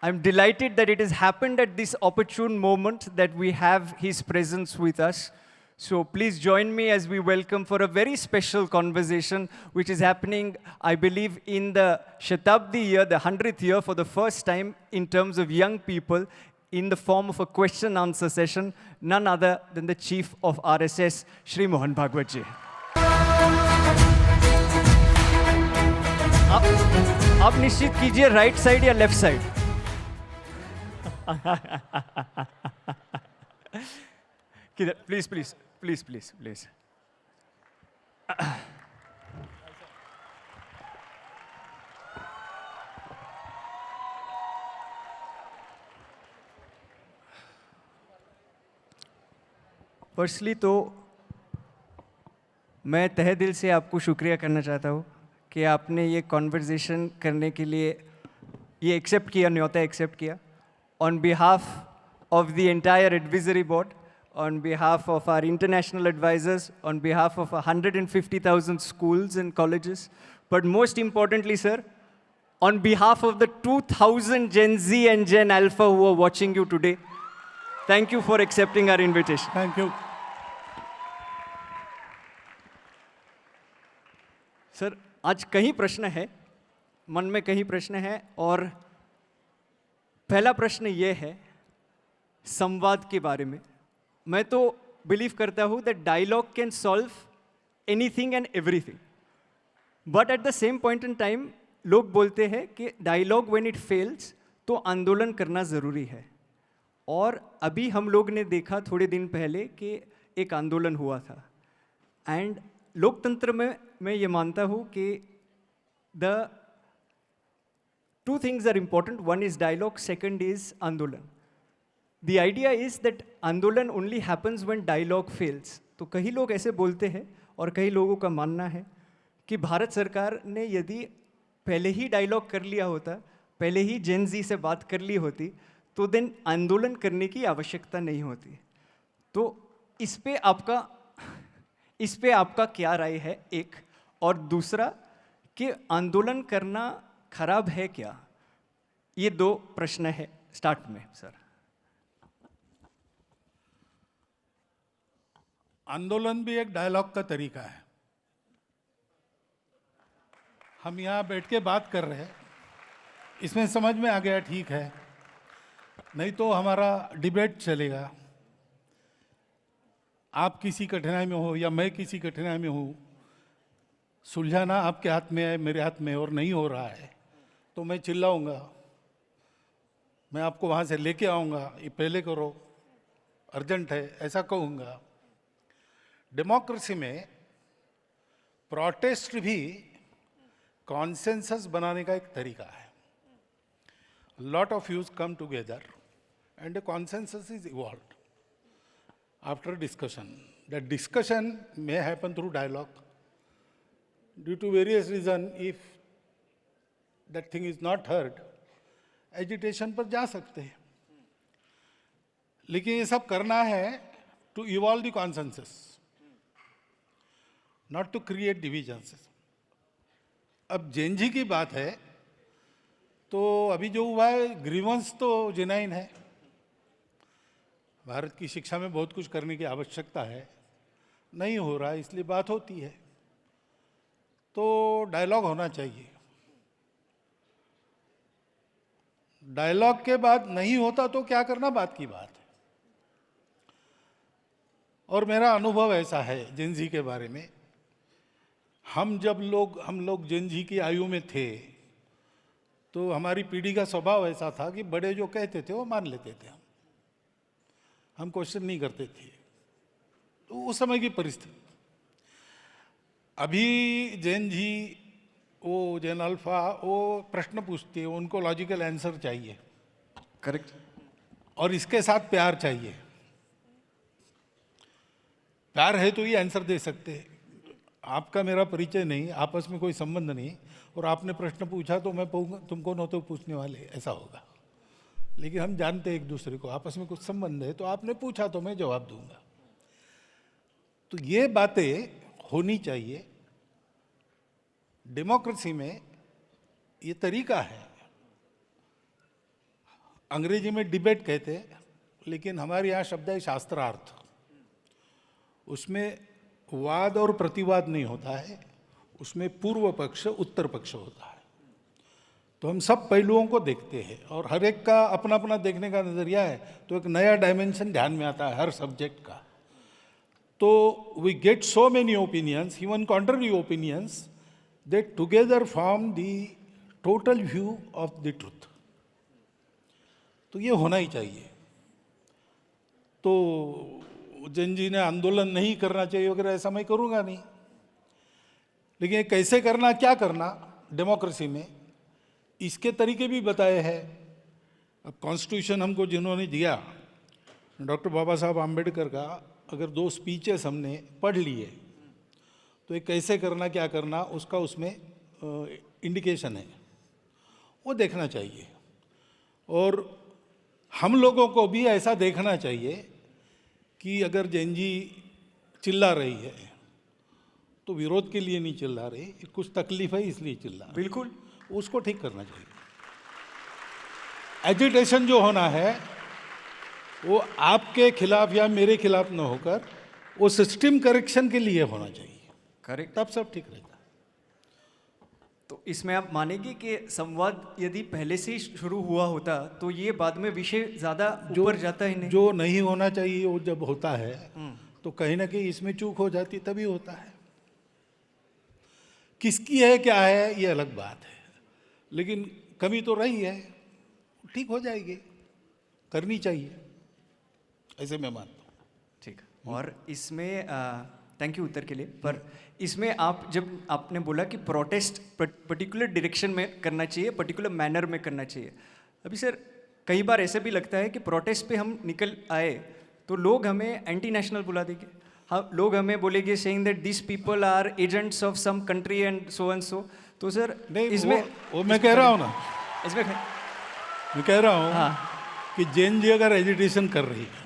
I'm delighted that it has happened at this opportune moment that we have his presence with us. So please join me as we welcome for a very special conversation, which is happening, I believe, in the Shatabdi year, the 100th year, for the first time in terms of young people, in the form of a question-answer session, none other than the Chief of RSS, Shri Mohan Bhagwat ji. आप निश्चित कीजिए right side या left side. किधर? Please please please please please. Firstly तो मैं तहे दिल से आपको शुक्रिया करना चाहता हूँ कि आपने ये कॉन्वर्सेशन करने के लिए ये एक्सेप्ट किया, न्योता एक्सेप्ट किया. On behalf of the entire advisory board, on behalf of our international advisors, on behalf of 150,000 schools and colleges, but most importantly, sir, on behalf of the 2,000 Gen Z and Gen Alpha who are watching you today, thank you for accepting our invitation. Thank you. Sir, आज कई प्रश्न है, मन में कई प्रश्न हैं, और पहला प्रश्न ये है संवाद के बारे में. मैं तो बिलीव करता हूँ that dialogue can solve anything and everything, but at the same point in time लोग बोलते हैं कि डायलॉग व्हेन इट फेल्स तो आंदोलन करना ज़रूरी है. और अभी हम लोग ने देखा थोड़े दिन पहले कि एक आंदोलन हुआ था. एंड लोकतंत्र में मैं ये मानता हूँ कि the two things are important. One is dialogue, second is Andolan. The idea is that Andolan only happens when dialogue fails. तो कई लोग ऐसे बोलते हैं और कई लोगों का मानना है कि भारत सरकार ने यदि पहले ही डायलॉग कर लिया होता, पहले ही जेन जी से बात कर ली होती, तो देन आंदोलन करने की आवश्यकता नहीं होती. तो इस पे आपका क्या राय है, एक. और दूसरा कि आंदोलन करना खराब है क्या? ये दो प्रश्न है स्टार्ट में सर. आंदोलन भी एक डायलॉग का तरीका है. हम यहाँ बैठ के बात कर रहे हैं, इसमें समझ में आ गया ठीक है, नहीं तो हमारा डिबेट चलेगा. आप किसी कठिनाई में हो या मैं किसी कठिनाई में हूँ, सुलझाना आपके हाथ में है, मेरे हाथ में, और नहीं हो रहा है तो मैं चिल्लाऊंगा, मैं आपको वहाँ से लेके आऊँगा, ये पहले करो, अर्जेंट है, ऐसा कहूँगा. डेमोक्रेसी में प्रोटेस्ट भी कॉन्सेंसस बनाने का एक तरीका है. Lot of views come together and a consensus is evolved after discussion. That discussion may happen through dialogue. Due to various reasons, if that thing is not heard, agitation पर जा सकते हैं. लेकिन ये सब करना है to evolve the consensus, not to create divisions. अब जेनजी की बात है तो अभी जो हुआ है, ग्रीवेंस तो जेन्युइन है. भारत की शिक्षा में बहुत कुछ करने की आवश्यकता है, नहीं हो रहा है, इसलिए बात होती है. तो डायलॉग होना चाहिए. डायलॉग के बाद नहीं होता तो क्या करना, बात की बात है. और मेरा अनुभव ऐसा है जेनजी के बारे में. हम लोग जेनजी की आयु में थे तो हमारी पीढ़ी का स्वभाव ऐसा था कि बड़े जो कहते थे वो मान लेते थे. हम क्वेश्चन नहीं करते थे. तो उस समय की परिस्थिति. अभी जेन जी, वो जेन अल्फा, वो प्रश्न पूछते हैं, उनको लॉजिकल आंसर चाहिए. करेक्ट. और इसके साथ प्यार चाहिए. प्यार है तो ये आंसर दे सकते हैं. आपका मेरा परिचय नहीं, आपस में कोई संबंध नहीं, और आपने प्रश्न पूछा तो मैं तुमको न तो पूछने वाले, ऐसा होगा. लेकिन हम जानते एक दूसरे को, आपस में कुछ संबंध है, तो आपने पूछा तो मैं जवाब दूंगा. तो ये बातें होनी चाहिए. डेमोक्रेसी में ये तरीका है. अंग्रेजी में डिबेट कहते हैं, लेकिन हमारे यहाँ शब्द है शास्त्रार्थ। उसमें वाद और प्रतिवाद नहीं होता है, उसमें पूर्व पक्ष उत्तर पक्ष होता है। तो हम सब पहलुओं को देखते हैं और हर एक का अपना अपना देखने का नज़रिया है, तो एक नया डायमेंशन ध्यान में आता है हर सब्जेक्ट का। तो we get so many opinions, even contrary opinions, that together form the total view of the truth. तो ये होना ही चाहिए। तो जैन जी ने आंदोलन नहीं करना चाहिए वगैरह, ऐसा मैं करूँगा नहीं, लेकिन ये कैसे करना, क्या करना डेमोक्रेसी में, इसके तरीके भी बताए हैं। अब कॉन्स्टिट्यूशन हमको जिन्होंने दिया, डॉक्टर बाबा साहब आम्बेडकर का, अगर 2 स्पीचेस हमने पढ़ लिए तो ये कैसे करना क्या करना उसका उसमें इंडिकेशन है, वो देखना चाहिए। और हम लोगों को भी ऐसा देखना चाहिए कि अगर जैन जी चिल्ला रही है तो विरोध के लिए नहीं चिल्ला रही, कुछ तकलीफ है इसलिए चिल्ला रही। बिल्कुल, उसको ठीक करना चाहिए। एजिटेशन जो होना है वो आपके खिलाफ या मेरे खिलाफ न होकर वो सिस्टम करेक्शन के लिए होना चाहिए, करेक्ट। तब सब ठीक रहेगा। तो इसमें आप मानेंगे कि संवाद यदि पहले से ही शुरू हुआ होता तो ये बाद में विषय ज़्यादा ऊपर जाता ही नहीं। जो नहीं होना चाहिए वो जब होता है तो कहीं ना कहीं इसमें चूक हो जाती, तभी होता है। किसकी है क्या है ये अलग बात है, लेकिन कमी तो रही है, ठीक हो जाएगी, करनी चाहिए, ऐसे मैं मानता हूँ। ठीक। और इसमें थैंक यू उत्तर के लिए। पर इसमें आप जब आपने बोला कि प्रोटेस्ट पर्टिकुलर डायरेक्शन में करना चाहिए, पर्टिकुलर मैनर में करना चाहिए, अभी सर कई बार ऐसे भी लगता है कि प्रोटेस्ट पे हम निकल आए तो लोग हमें एंटी नेशनल बुला देंगे। हाँ, लोग हमें बोलेंगे saying that this people are agents of some country and so and so. तो सर नहीं, इसमें वो मैं कह रहा हूँ ना, इसमें मैं कह रहा हूँ हाँ कि जैन जी अगर एजिटेशन कर रही है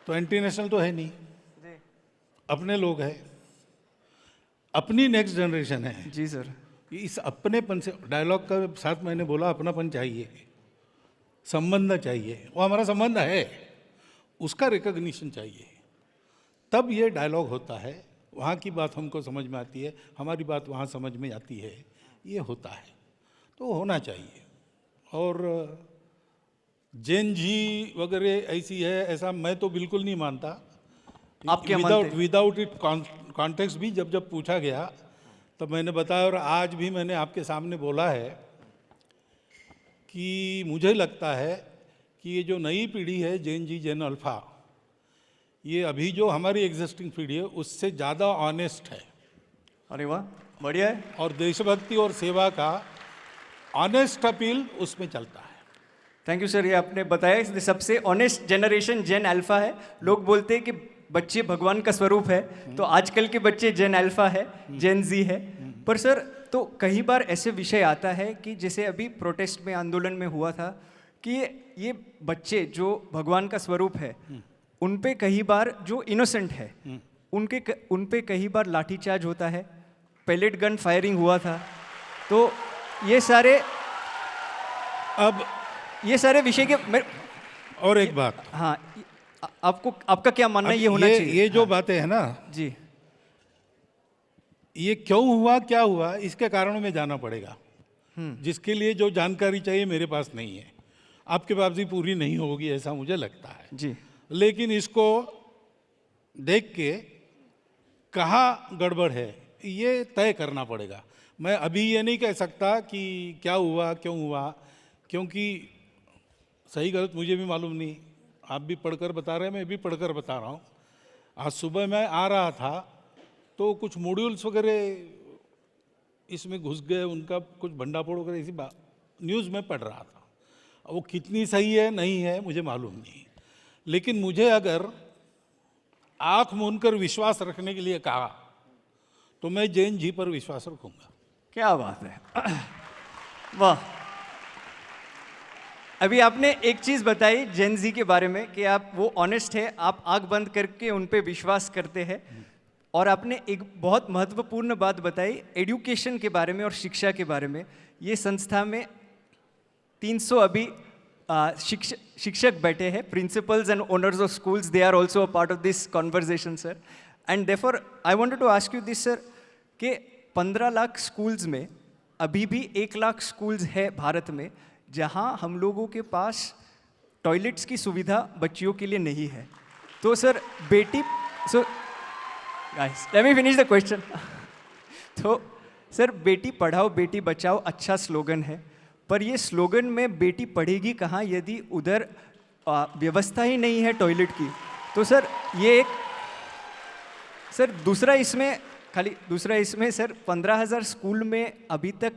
तो एंटी नेशनल तो है नहीं, अपने लोग हैं, अपनी नेक्स्ट जनरेशन है। जी सर। इस अपनेपन से, डायलॉग का साथ मैंने बोला अपनापन चाहिए, संबंध चाहिए, वो हमारा संबंध है, उसका रिकॉग्निशन चाहिए, तब ये डायलॉग होता है। वहाँ की बात हमको समझ में आती है, हमारी बात वहाँ समझ में आती है, ये होता है, तो होना चाहिए। और जैन जी वगैरह ऐसी है ऐसा मैं तो बिल्कुल नहीं मानता। आप क्या मानते हैं? विदाउट इट कॉन्टेक्स्ट भी जब पूछा गया तब मैंने बताया, और आज भी मैंने आपके सामने बोला है कि मुझे लगता है कि ये जो नई पीढ़ी है जैन जी, जैन अल्फा, ये अभी जो हमारी एग्जिस्टिंग पीढ़ी है उससे ज़्यादा ऑनेस्ट है। अरे वाह, बढ़िया है। और देशभक्ति और सेवा का ऑनेस्ट अपील उसमें चलता है। थैंक यू सर, ये आपने बताया इसलिए सबसे ऑनेस्ट जनरेशन जेन अल्फा है। लोग बोलते हैं कि बच्चे भगवान का स्वरूप है, तो आजकल के बच्चे जेन अल्फा है, जेन जी है। पर सर तो कई बार ऐसे विषय आता है कि जैसे अभी प्रोटेस्ट में, आंदोलन में हुआ था कि ये बच्चे जो भगवान का स्वरूप है उन पे कई बार जो इनोसेंट है उन पे कई बार लाठीचार्ज होता है, पेलेट गन फायरिंग हुआ था। तो ये सारे विषय के और एक बात, हाँ, आपका क्या मानना है ये होना चाहिए? ये जो बातें हैं ना जी, ये क्यों हुआ, क्या हुआ, इसके कारणों में जाना पड़ेगा, जिसके लिए जो जानकारी चाहिए मेरे पास नहीं है, आपके पास भी पूरी नहीं होगी ऐसा मुझे लगता है जी। लेकिन इसको देख के कहाँ गड़बड़ है ये तय करना पड़ेगा। मैं अभी ये नहीं कह सकता कि क्या हुआ क्यों हुआ, क्योंकि सही गलत मुझे भी मालूम नहीं। आप भी पढ़कर बता रहे हैं, मैं भी पढ़कर बता रहा हूँ। आज सुबह मैं आ रहा था तो कुछ मॉड्यूल्स वगैरह इसमें घुस गए, उनका कुछ भंडाफोड़ वगैरह इसी बात न्यूज़ में पढ़ रहा था। वो कितनी सही है नहीं है मुझे मालूम नहीं, लेकिन मुझे अगर आँख मूंदकर विश्वास रखने के लिए कहा तो मैं जैन जी पर विश्वास रखूंगा। क्या बात है, वाह। अभी आपने एक चीज़ बताई जेन जी के बारे में कि आप वो ऑनेस्ट है, आप आंख बंद करके उन पे विश्वास करते हैं। और आपने एक बहुत महत्वपूर्ण बात बताई एजुकेशन के बारे में और शिक्षा के बारे में। ये संस्था में 300 अभी शिक्षक बैठे हैं, principals and owners of schools, they are also a part of this conversation sir. And therefore I wanted to ask you this sir, कि 15 लाख स्कूल्स में अभी भी 1 लाख स्कूल्स है भारत में जहां हम लोगों के पास टॉयलेट्स की सुविधा बच्चियों के लिए नहीं है. तो sir guys let me finish the question. तो सर, बेटी पढ़ाओ बेटी बचाओ अच्छा स्लोगन है, पर ये स्लोगन में बेटी पढ़ेगी कहाँ यदि उधर व्यवस्था ही नहीं है टॉयलेट की. तो सर ये एक सर दूसरा इसमें सर 15,000 स्कूल में अभी तक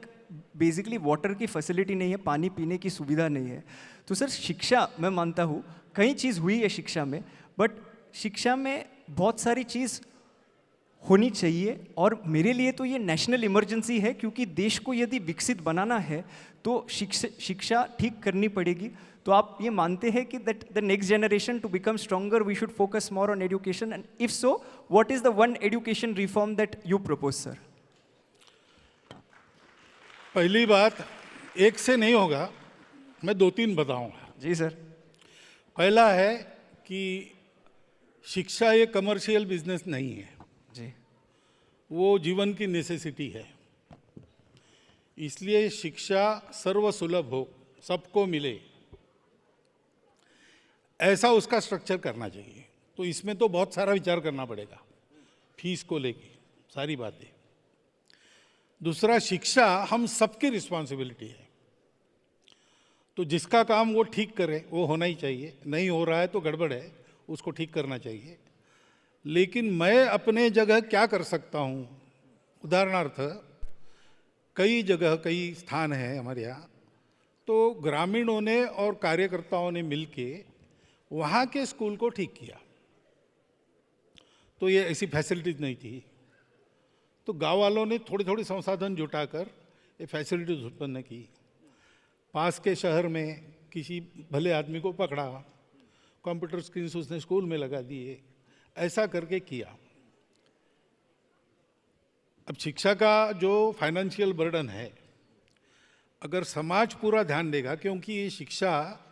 बेसिकली वाटर की फैसिलिटी नहीं है, पानी पीने की सुविधा नहीं है. तो सर शिक्षा, मैं मानता हूँ कई चीज़ हुई है शिक्षा में, बट शिक्षा में बहुत सारी चीज़ होनी चाहिए. और मेरे लिए तो ये नेशनल इमरजेंसी है, क्योंकि देश को यदि विकसित बनाना है तो शिक्षा ठीक करनी पड़ेगी. तो आप ये मानते हैं कि that the next generation to become stronger we should focus more on education, and if so what is the one education reform that you propose sir? पहली बात, एक से नहीं होगा, मैं 2-3 बताऊंगा. जी सर. पहला है कि शिक्षा ये कमर्शियल बिजनेस नहीं है जी. वो जीवन की नेसेसिटी है. इसलिए शिक्षा सर्वसुलभ हो, सबको मिले, ऐसा उसका स्ट्रक्चर करना चाहिए. तो इसमें तो बहुत सारा विचार करना पड़ेगा, फीस को लेके सारी बातें. दूसरा, शिक्षा हम सबकी रिस्पॉन्सिबिलिटी है. तो जिसका काम वो ठीक करे वो होना ही चाहिए. नहीं हो रहा है तो गड़बड़ है, उसको ठीक करना चाहिए. लेकिन मैं अपने जगह क्या कर सकता हूँ, उदाहरणार्थ कई जगह कई स्थान हैं हमारे यहाँ, तो ग्रामीणों ने और कार्यकर्ताओं ने मिलके वहाँ के स्कूल को ठीक किया. तो ये ऐसी फैसिलिटीज नहीं थी, तो गांव वालों ने थोड़ी थोड़ी संसाधन जुटाकर ये फैसिलिटीज उत्पन्न की. पास के शहर में किसी भले आदमी को पकड़ा, कंप्यूटर स्क्रीन उसने स्कूल में लगा दिए, ऐसा करके किया. अब शिक्षा का जो फाइनेंशियल बर्डन है, अगर समाज पूरा ध्यान देगा, क्योंकि ये शिक्षा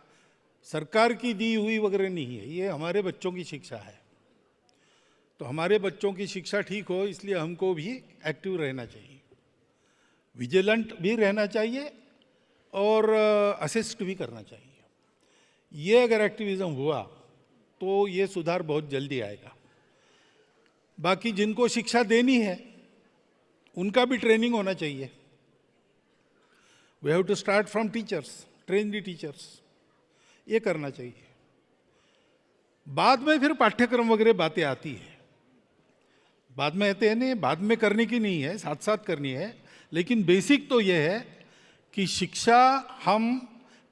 सरकार की दी हुई वगैरह नहीं है, ये हमारे बच्चों की शिक्षा है. तो हमारे बच्चों की शिक्षा ठीक हो, इसलिए हमको भी एक्टिव रहना चाहिए, विजिलेंट भी रहना चाहिए और असिस्ट भी करना चाहिए. ये अगर एक्टिविज्म हुआ तो ये सुधार बहुत जल्दी आएगा. बाकी जिनको शिक्षा देनी है उनका भी ट्रेनिंग होना चाहिए. We have to start from teachers, train the teachers, ये करना चाहिए. बाद में फिर पाठ्यक्रम वगैरह बातें आती है, बाद में आते हैं नहीं, बाद में करने की नहीं है, साथ साथ करनी है. लेकिन बेसिक तो ये है कि शिक्षा हम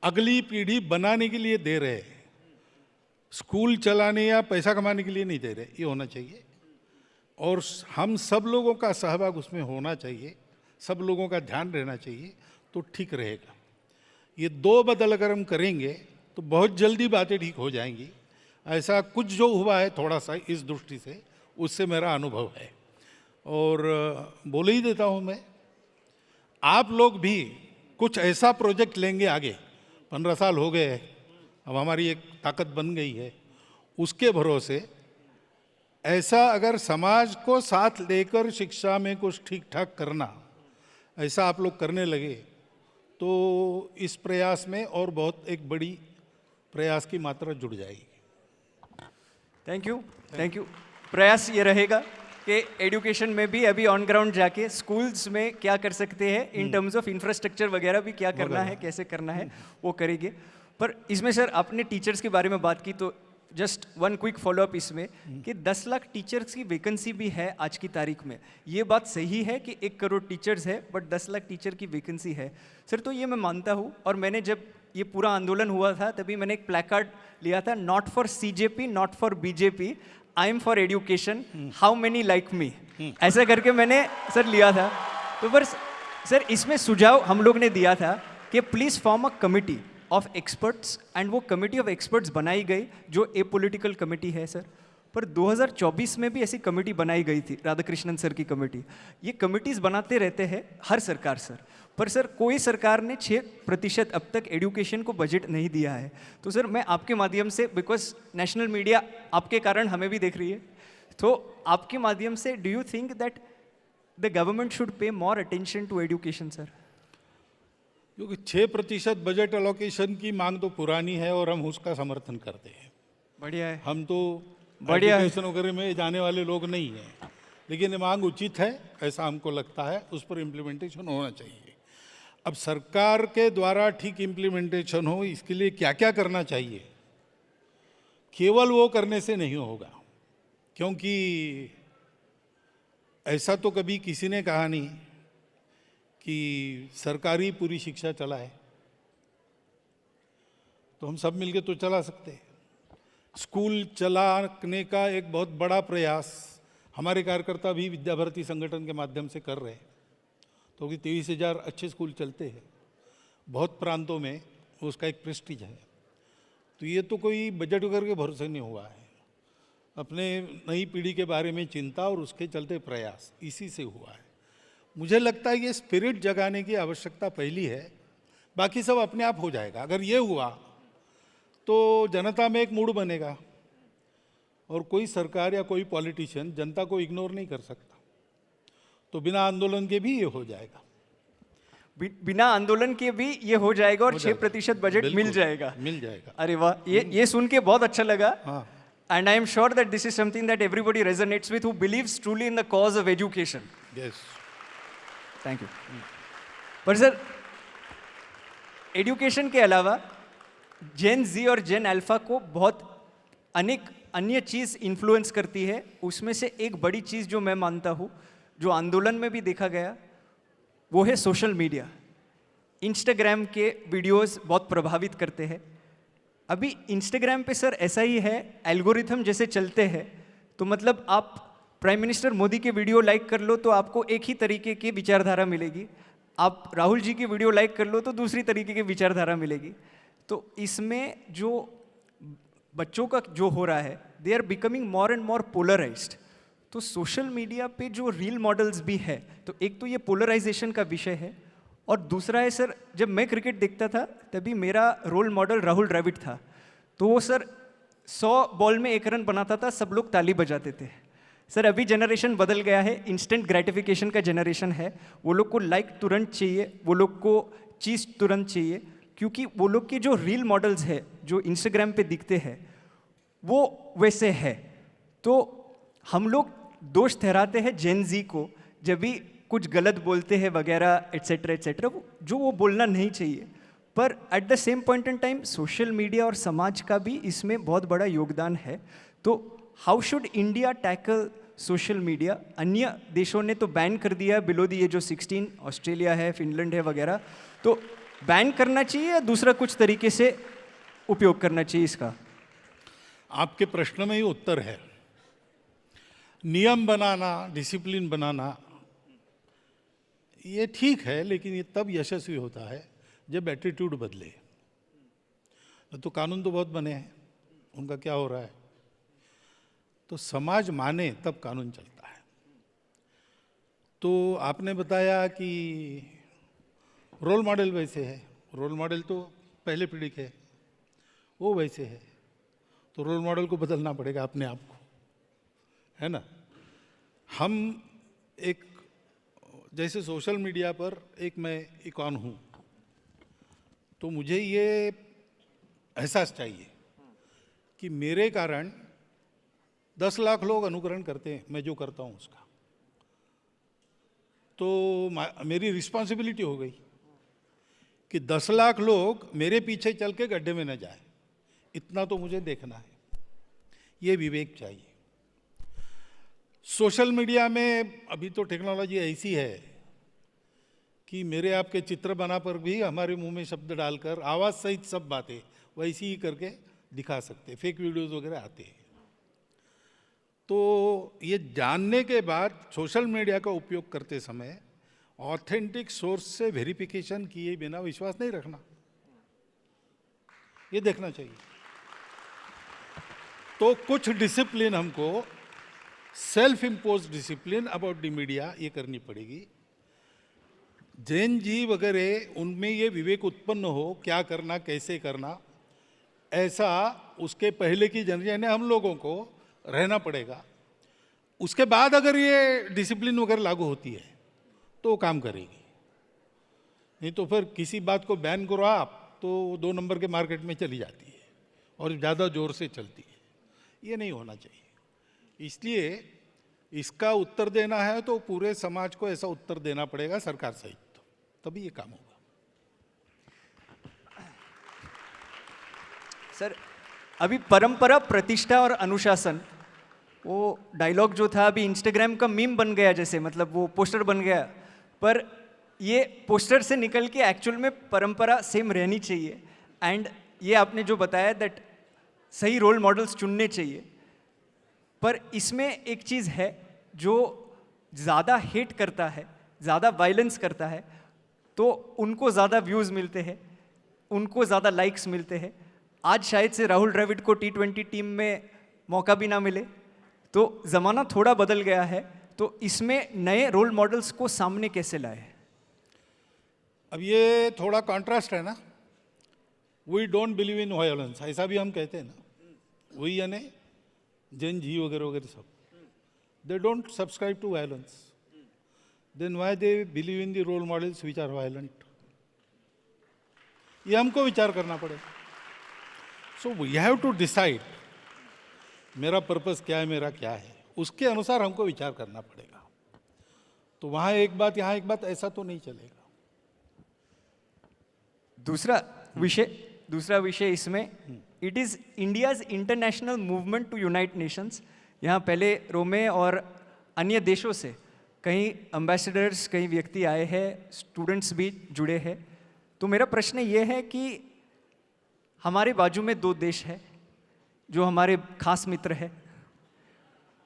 अगली पीढ़ी बनाने के लिए दे रहे हैं, स्कूल चलाने या पैसा कमाने के लिए नहीं दे रहे. ये होना चाहिए और हम सब लोगों का सहभाग उसमें होना चाहिए, सब लोगों का ध्यान रहना चाहिए, तो ठीक रहेगा. ये दो बदल अगर हम करेंगे तो बहुत जल्दी बातें ठीक हो जाएंगी. ऐसा कुछ जो हुआ है थोड़ा सा इस दृष्टि से, उससे मेरा अनुभव है. और बोल ही देता हूँ मैं, आप लोग भी कुछ ऐसा प्रोजेक्ट लेंगे आगे, 15 साल हो गए हैं, अब हमारी एक ताकत बन गई है, उसके भरोसे ऐसा अगर समाज को साथ लेकर शिक्षा में कुछ ठीक ठाक करना, ऐसा आप लोग करने लगे तो इस प्रयास में और बहुत एक बड़ी प्रयास की मात्रा जुड़ जाएगी. Thank you. प्रयास ये रहेगा कि एजुकेशन में भी अभी ऑन ग्राउंड जाके स्कूल्स में क्या कर सकते हैं इन टर्म्स ऑफ इंफ्रास्ट्रक्चर वगैरह भी क्या करना है, कैसे करना है, वो करेंगे. पर इसमें सर आपने टीचर्स के बारे में बात की, तो जस्ट वन क्विक फॉलोअप इसमें कि 10 लाख टीचर्स की वैकेंसी भी है आज की तारीख में. ये बात सही है कि 1 करोड़ टीचर्स है, बट 10 लाख टीचर की वैकेंसी है सर. तो ये मैं मानता हूँ, और मैंने जब ये पूरा आंदोलन हुआ था तभी मैंने एक प्लैकार्ड लिया था, not for CJP, not for BJP, I am for education, how many like me, ऐसा करके मैंने सर लिया था. तो पर सर इसमें सुझाव हम लोग ने दिया था कि please form a committee of experts, and वो कमिटी ऑफ एक्सपर्ट्स बनाई गई जो ए पॉलिटिकल कमिटी है सर. पर 2024 में भी ऐसी कमेटी बनाई गई थी, राधाकृष्णन सर की कमेटी। ये कमिटीज़ बनाते रहते हैं हर सरकार सर, पर सर कोई सरकार ने 6% अब तक एजुकेशन को बजट नहीं दिया है। तो सर मैं आपके माध्यम से, बिकॉज नेशनल मीडिया आपके कारण हमें भी देख रही है, तो आपके माध्यम से do you think that the government should pay more attention to education sir? क्योंकि 6% बजट अलोकेशन की मांग तो पुरानी है और हम उसका समर्थन करते हैं। बढ़िया है। हम तो बढ़िया है। एजुकेशन वगैरह में जाने वाले लोग नहीं हैं, लेकिन ये मांग उचित है, ऐसा हमको लगता है, उस पर इम्प्लीमेंटेशन होना चाहिए। अब सरकार के द्वारा ठीक इम्प्लीमेंटेशन हो, इसके लिए क्या क्या करना चाहिए, केवल वो करने से नहीं होगा, क्योंकि ऐसा तो कभी किसी ने कहा नहीं कि सरकारी पूरी शिक्षा चलाए, तो हम सब मिलके तो चला सकते हैं। स्कूल चलाने का एक बहुत बड़ा प्रयास हमारे कार्यकर्ता भी विद्या भारती संगठन के माध्यम से कर रहे हैं, तो कि 23,000 अच्छे स्कूल चलते हैं बहुत प्रांतों में, उसका एक प्रेस्टीज है। तो ये तो कोई बजट वगैरह के भरोसे नहीं हुआ है, अपने नई पीढ़ी के बारे में चिंता और उसके चलते प्रयास, इसी से हुआ है। मुझे लगता है ये स्पिरिट जगाने की आवश्यकता पहली है, बाकी सब अपने आप हो जाएगा। अगर ये हुआ तो जनता में एक मूड बनेगा, और कोई सरकार या कोई पॉलिटिशियन जनता को इग्नोर नहीं कर सकता, तो बिना आंदोलन के भी ये हो जाएगा। बिना आंदोलन के भी ये हो जाएगा और हो 6% बजट मिल जाएगा। मिल जाएगा। अरे वाह, ये सुन के बहुत अच्छा लगा। हाँ। And I am sure that this is something that everybody resonates with who believes truly in the cause of education. Yes. Thank you. पर सर, एजुकेशन के अलावा जेन जी और जेन अल्फा को बहुत अनेक अन्य चीज़ इन्फ्लुएंस करती है। उसमें से एक बड़ी चीज़ जो मैं मानता हूँ, जो आंदोलन में भी देखा गया, वो है सोशल मीडिया। इंस्टाग्राम के वीडियोस बहुत प्रभावित करते हैं। अभी इंस्टाग्राम पे सर ऐसा ही है, एल्गोरिथम जैसे चलते हैं, तो मतलब आप प्राइम मिनिस्टर मोदी के वीडियो लाइक कर लो तो आपको एक ही तरीके की विचारधारा मिलेगी, आप राहुल जी की वीडियो लाइक कर लो तो दूसरी तरीके की विचारधारा मिलेगी। तो इसमें जो बच्चों का जो हो रहा है, they are becoming more and more polarised. तो सोशल मीडिया पे जो रील मॉडल्स भी है, तो एक तो ये पोलराइजेशन का विषय है, और दूसरा है सर, जब मैं क्रिकेट देखता था तभी मेरा रोल मॉडल राहुल द्रविड़ था। तो वो सर 100 बॉल में 1 रन बनाता था, सब लोग ताली बजाते थे। सर अभी जनरेशन बदल गया है, इंस्टेंट ग्रेटिफिकेशन का जनरेशन है। वो लोग को लाइक तुरंत चाहिए, वो लोग को चीज़ तुरंत चाहिए, क्योंकि वो लोग के जो रील मॉडल्स है जो इंस्टाग्राम पे दिखते हैं वो वैसे है। तो हम लोग दोष ठहराते हैं जेन जी को जब भी कुछ गलत बोलते हैं वगैरह एट्सेट्रा एट्सेट्रा, जो वो बोलना नहीं चाहिए। पर eight the same point in time social media और समाज का भी इसमें बहुत बड़ा योगदान है। तो how should India tackle social media? अन्य देशों ने तो बैन कर दिया below the age of 16, Australia है, फिनलैंड है वगैरह। तो बैन करना चाहिए या दूसरा कुछ तरीके से उपयोग करना चाहिए इसका? आपके प्रश्न में ही उत्तर है। नियम बनाना, डिसिप्लिन बनाना ये ठीक है, लेकिन ये तब यशस्वी होता है जब एटीट्यूड बदले। तो कानून तो बहुत बने हैं, उनका क्या हो रहा है? तो समाज माने तब कानून चलता है। तो आपने बताया कि रोल मॉडल वैसे है, रोल मॉडल तो पहले पीढ़ी के, वो वैसे है, तो रोल मॉडल को बदलना पड़ेगा अपने आप को, है ना? हम एक, जैसे सोशल मीडिया पर एक मैं इकॉन हूँ, तो मुझे ये एहसास चाहिए कि मेरे कारण 10 लाख लोग अनुकरण करते हैं मैं जो करता हूँ उसका, तो मेरी रिस्पॉन्सिबिलिटी हो गई कि 10 लाख लोग मेरे पीछे चल के गड्ढे में न जाए, इतना तो मुझे देखना है। ये विवेक चाहिए। सोशल मीडिया में अभी तो टेक्नोलॉजी ऐसी है कि मेरे आपके चित्र बना पर भी हमारे मुंह में शब्द डालकर आवाज़ सहित सब बातें वैसी ही करके दिखा सकते, फेक वीडियोस वगैरह आते हैं। तो ये जानने के बाद सोशल मीडिया का उपयोग करते समय ऑथेंटिक सोर्स से वेरिफिकेशन किए बिना विश्वास नहीं रखना, ये देखना चाहिए। तो कुछ डिसिप्लिन हमको, self impose discipline about the media, ये करनी पड़ेगी। जैन जी वगैरह, उनमें ये विवेक उत्पन्न हो क्या करना कैसे करना, ऐसा उसके पहले की जनरेशन हम लोगों को रहना पड़ेगा। उसके बाद अगर ये डिसिप्लिन वगैरह लागू होती है तो वो काम करेगी, नहीं तो फिर किसी बात को बैन करो आप तो 2 नंबर के मार्केट में चली जाती है और ज़्यादा ज़ोर से चलती है। ये नहीं होना चाहिए। इसलिए इसका उत्तर देना है तो पूरे समाज को ऐसा उत्तर देना पड़ेगा सरकार सहित, तभी ये काम होगा। सर, अभी परंपरा, प्रतिष्ठा और अनुशासन, वो डायलॉग जो था अभी इंस्टाग्राम का मीम बन गया, जैसे मतलब वो पोस्टर बन गया, पर ये पोस्टर से निकल के एक्चुअल में परंपरा सेम रहनी चाहिए। एंड ये आपने जो बताया दैट सही रोल मॉडल्स चुनने चाहिए, पर इसमें एक चीज़ है, जो ज़्यादा हेट करता है, ज़्यादा वायलेंस करता है, तो उनको ज़्यादा व्यूज़ मिलते हैं, उनको ज़्यादा लाइक्स मिलते हैं। आज शायद से राहुल द्रविड़ को T20 टीम में मौका भी ना मिले, तो ज़माना थोड़ा बदल गया है, तो इसमें नए रोल मॉडल्स को सामने कैसे लाए? अब ये थोड़ा कॉन्ट्रास्ट है ना, we don't believe in violence, ऐसा भी हम कहते हैं ना। वही यानी जैन जी वगैरह वगैरह सब, they don't subscribe to violence, then why they believe in the role models which are violent? ये हमको विचार करना पड़ेगा। So we have to decide मेरा पर्पस क्या है, मेरा क्या है, उसके अनुसार हमको विचार करना पड़ेगा। तो वहाँ एक बात यहाँ एक बात, ऐसा तो नहीं चलेगा। दूसरा विषय इसमें, it is India's international movement to unite nations. यहाँ पहले रोमे और अन्य देशों से कई एम्बेसडर्स, कई व्यक्ति आए हैं, स्टूडेंट्स भी जुड़े हैं। तो मेरा प्रश्न ये है कि हमारे बाजू में 2 देश है जो हमारे खास मित्र हैं,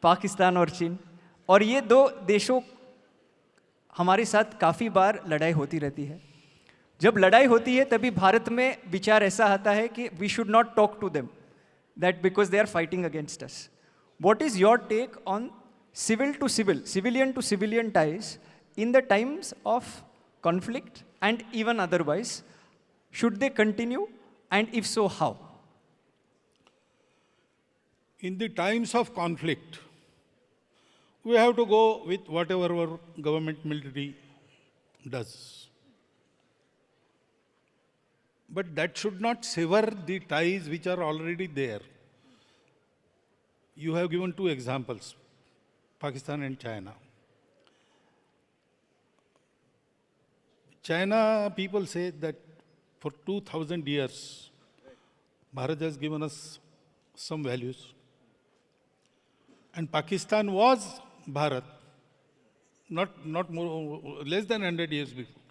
पाकिस्तान और चीन, और ये 2 देशों हमारे साथ काफ़ी बार लड़ाई होती रहती है। जब लड़ाई होती है तभी भारत में विचार ऐसा आता है कि we should not talk to them, that because they are fighting against us. What is your take on civil to civil, civilian to civilian ties in the times of conflict and even otherwise? Should they continue, and if so how? In the times of conflict, we have to go with whatever our government military does. But that should not sever the ties which are already there. You have given 2 examples, Pakistan and China. China people say that for 2000 years, Bharat has given us some values. And Pakistan was Bharat, not more, less than 100 years before.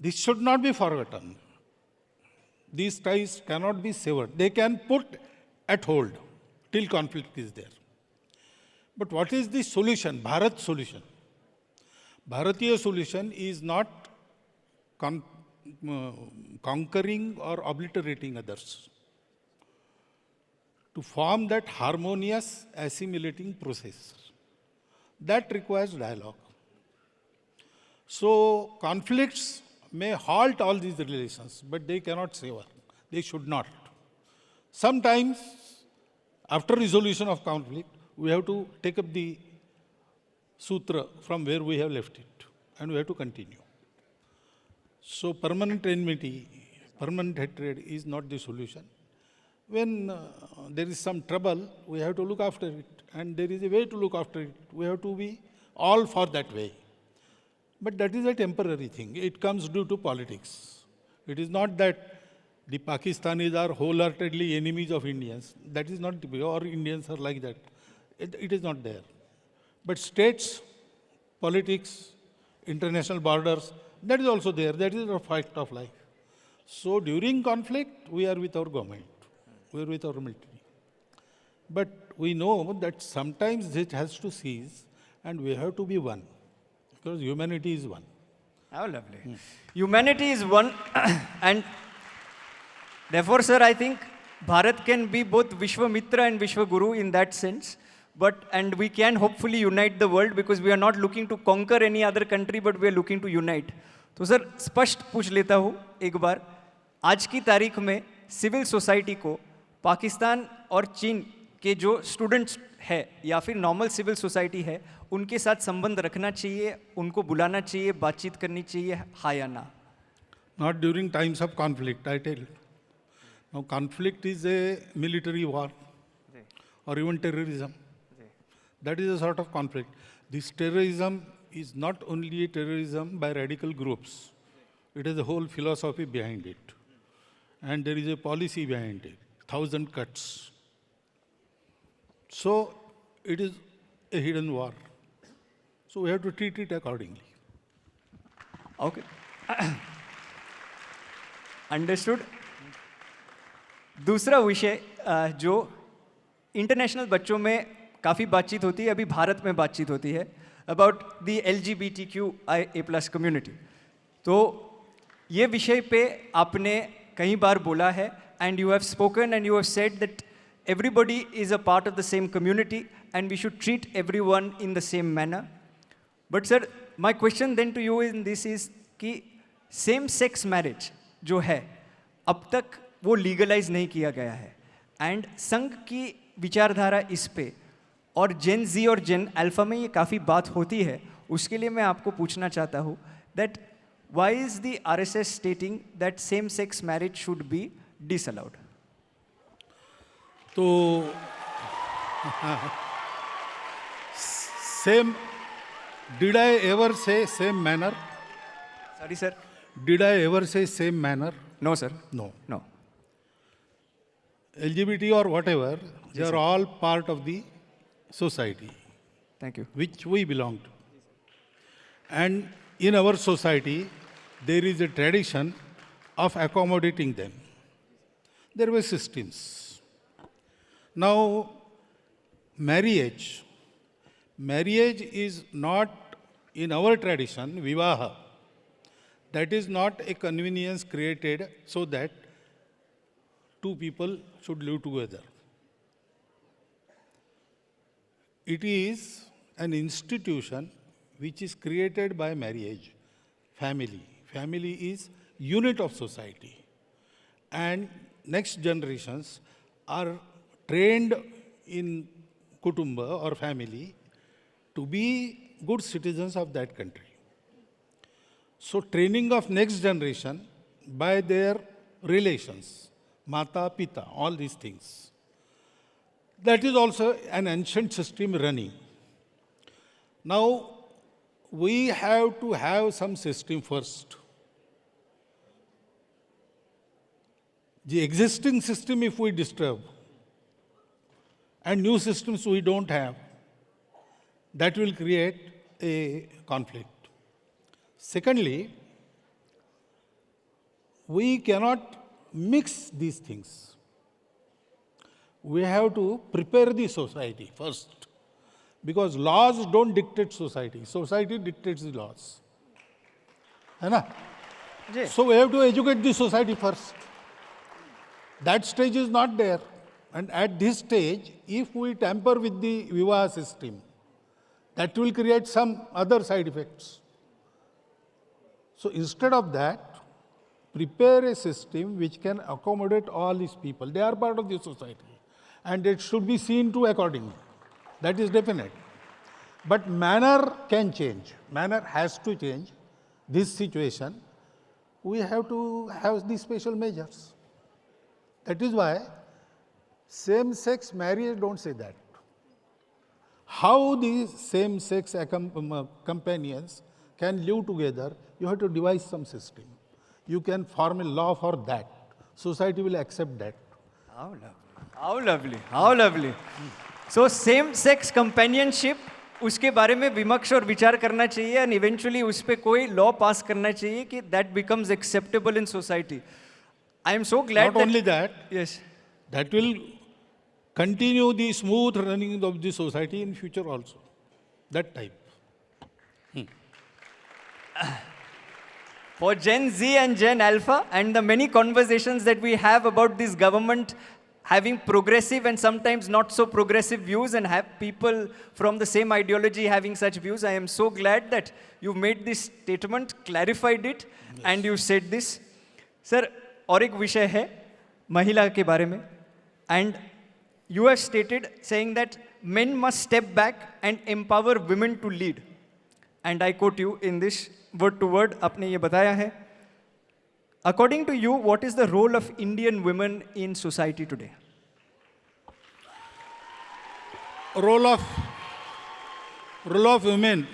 This should not be forgotten. These ties cannot be severed. They can put at hold till conflict is there. But what is the solution, Bharat solution? Bharatiya solution is not conquering or obliterating others. To form that harmonious assimilating process, that requires dialogue. So conflicts may halt all these relations, but they cannot sever. They should not. Sometimes, after resolution of conflict, we have to take up the sutra from where we have left it, and we have to continue. So permanent enmity, permanent hatred is not the solution. When there is some trouble, we have to look after it, and there is a way to look after it. We have to be all for that way. But that is a temporary thing. It comes due to politics. It is not that the Pakistanis are wholeheartedly enemies of Indians. That is not, or Indians are like that. It is not there. But states, politics, international borders, that is also there. That is a fact of life. So during conflict, we are with our government. We are with our military. But we know that sometimes it has to cease, and we have to be one. Because humanity is one. How lovely. Humanity is one, and therefore, sir, I think Bharat can be both Vishwamitra and Vishwaguru in that sense. And we can hopefully unite the world because we are not looking to conquer any other country, but we are looking to unite. तो sir स्पष्ट पूछ लेता हूँ एक बार, आज की तारीख में सिविल सोसाइटी को पाकिस्तान और चीन के जो स्टूडेंट्स है या फिर नॉर्मल सिविल सोसाइटी है उनके साथ संबंध रखना चाहिए, उनको बुलाना चाहिए, बातचीत करनी चाहिए, हाँ या ना? Not during times of conflict, I tell you. Now, conflict is a military war or even terrorism. That is a sort of conflict. This terrorism is not only a terrorism by radical groups. It has a whole philosophy behind it. And there is a policy behind it, 1,000 cuts. So, it is a hidden war. So, we have to treat it accordingly. Okay. Understood. दूसरा विषय जो international बच्चों में काफ़ी बातचीत होती है, अभी भारत में बातचीत होती है अबाउट द LGBTQIA+ कम्युनिटी. तो ये विषय पे आपने कई बार बोला है and you have spoken and you have said that everybody is a part of the same community and we should treat everyone in the same manner. But sir, my question then to you in this is कि same sex marriage जो है अब तक वो legalise नहीं किया गया है एंड संघ की विचारधारा इस पे और जेन जी और जेन अल्फा में ये काफ़ी बात होती है. उसके लिए मैं आपको पूछना चाहता हूँ that why is the RSS stating that same sex marriage should be disallowed? तो same, did I ever say same manner? Sorry sir. Did I ever say same manner? No sir. No. No. LGBT or whatever, they are all part of the society thank you. which we belong to. And in our society, there is a tradition of accommodating them. There were systems. Now, marriage is not in our tradition, vivaha. That is not a convenience created so that two people should live together. It is an institution which is created by marriage, family. Family is unit of society. And next generations are trained in kutumba or family to be good citizens of that country. So training of next generation by their relations, mata, pita, all these things. That is also an ancient system running. Now, we have to have some system first. The existing system, if we disturb, and new systems we don't have, that will create a conflict. Secondly, we cannot mix these things. We have to prepare the society first, because laws don't dictate society. Society dictates the laws. है ना? जी. So we have to educate the society first. That stage is not there. And at this stage, if we tamper with the vivaha system, that will create some other side effects. So instead of that, prepare a system which can accommodate all these people. They are part of the society and it should be seen to accordingly. That is definite. But manner can change. Manner has to change. This situation, we have to have these special measures. That is why same-sex marriage don't say that. How these same-sex companions can live together, you have to devise some system. You can form a law for that. Society will accept that. How lovely. How lovely. How lovely. So same sex companionship, उसके बारे में विमर्श और विचार करना चाहिए and eventually उस पे कोई law pass करना चाहिए कि that becomes acceptable in society. I am so glad Not that only that, yes. that will continue the smooth running of the society in future also. That type. For Gen Z and Gen Alpha and the many conversations that we have about this government having progressive and sometimes not so progressive views, and have people from the same ideology having such views. I am so glad that you made this statement, clarified it, and you said this. Sir, और एक विषय है महिला के बारे में, and you have stated saying that men must step back and empower women to lead. And I quote you in this word to word, आपने ये बताया है. According to you, what is the role of Indian women in society today? Role of women